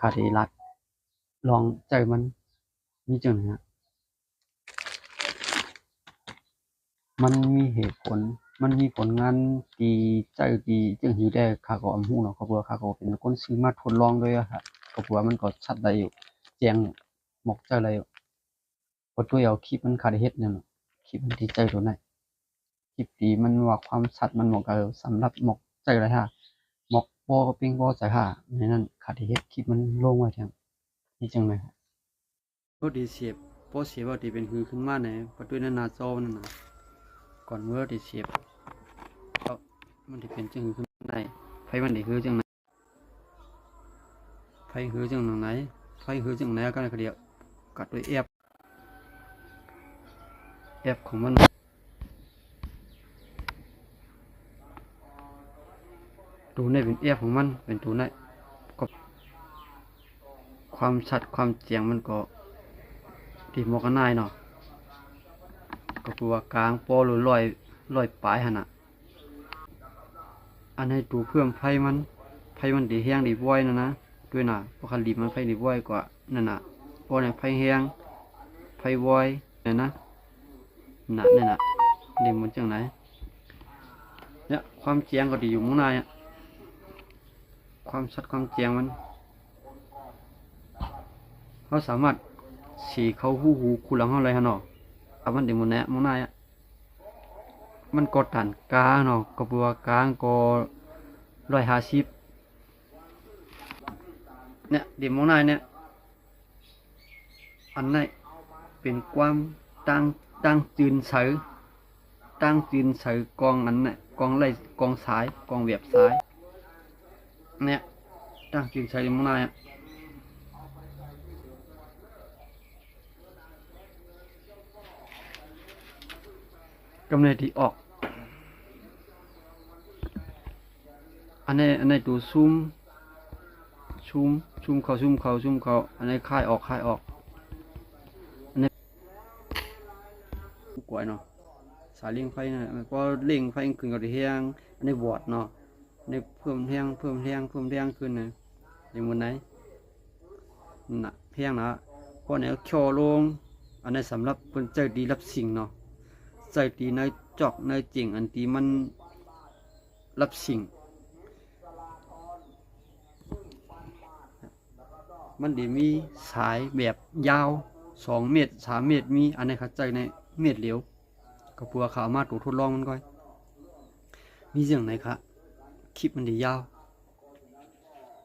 ขาดีรัดลองใจมันมีจังนะฮะมันมีเหตุผลมันมีผลงานดีใจดีจังหือได้ข้าก็อำฮู้เนาะก็เพราะว่าข้าก็เป็นคนซื้อมาทดลองด้วยอะครับก็เพราะว่ามันก็ชัดได้อยู่แจ้งหมอกใจได้อยู่บ่ตัวเอาคลิปมันข้าได้เฮ็ดเนี่ยเนาะคลิปมันที่ใจตัวไหนคลิปดีมันว่าความชัดมันเหมาะกับสำหรับหมอกใจเลยฮะหมอกบ่เป่งบ่ใจฮะในนั้นข้าได้เฮ็ดคลิปมันลงไว้แท้นี่จังได๋ครับบ่ดีเสียบบ่เสียบว่าที่เป็นหือขึ้นมาในบ่ด้วยหน้าจอนั่นน่ะก่อนเมื่อได้เสียบก็มันสิเป็นจังหือขึ้นได้ไผมันได้หือจังไหนไผหือจังไหนไผหือจังไหนก็เดียวกัดด้วยแอปของมันตัวนี้เป็นแอปของมันเป็นตัวนี้ก็ความชัดความเจียงมันก็ที่เหมาะกันนายเนาะก็คือว่ากลางโปหรือลอยปลายหั่นน่ะอันให้ตัวเพิ่มไฟมันดีแห้งดีบ่อยนะด้วยน่ะเพราะคันดีมันไฟดีบ่อยกว่านั่นน่ะเพราะเนี่ยไฟแห้งไฟบ่อยเนี่ยนะนี่น่ะนี่มันจังไหนเนี่ยความเจียงก็ดีอยู่ข้างในอ่ะความชัดความเจียงมันเขาสามารถสีเข้าหูคู่หลังเขาเลยฮะเนาะเอามันเดี๋ยวมันแนะมันนายอ่ะมันกดตันกลางเนาะกระบัวกลางก็150เนี่ยเดี๋ยวมันนายเนี่ยอันนี้เป็นความตั้งจืนเสือตั้งจืนเสือกองอันนี้กองไล่กองสายกองเวียบสายเนี่ยตั้งจืนเสือเดี๋ยวมันนายอ่ะกำเนิดที่ออกอันนี้ตัวซูมเข้าอันนี้คายออกอันนี้กวยเนาะสายเลี้ยงไฟนะก็เลี้ยงไฟขึ้นกับที่แห้งอันนี้วอดเนาะในเพิ่มแห้งขึ้นนะอย่างบนไหนน่ะแห้งนะเพราะเนี่ยเขียวลงอันนี้สำหรับคนใจดีรับสิ่งเนาะใจดีในจอกในจริงอันที่มันรับสิ่งมันได้มีสายแบบยาว2 เมตร 3 เมตรมีอันนี้เข้าใจในเมตรเหลียวก็ปัวข่าวมาตัวทดลองมันก่อนมีเรื่องไหนครับคลิปมันได้ยาว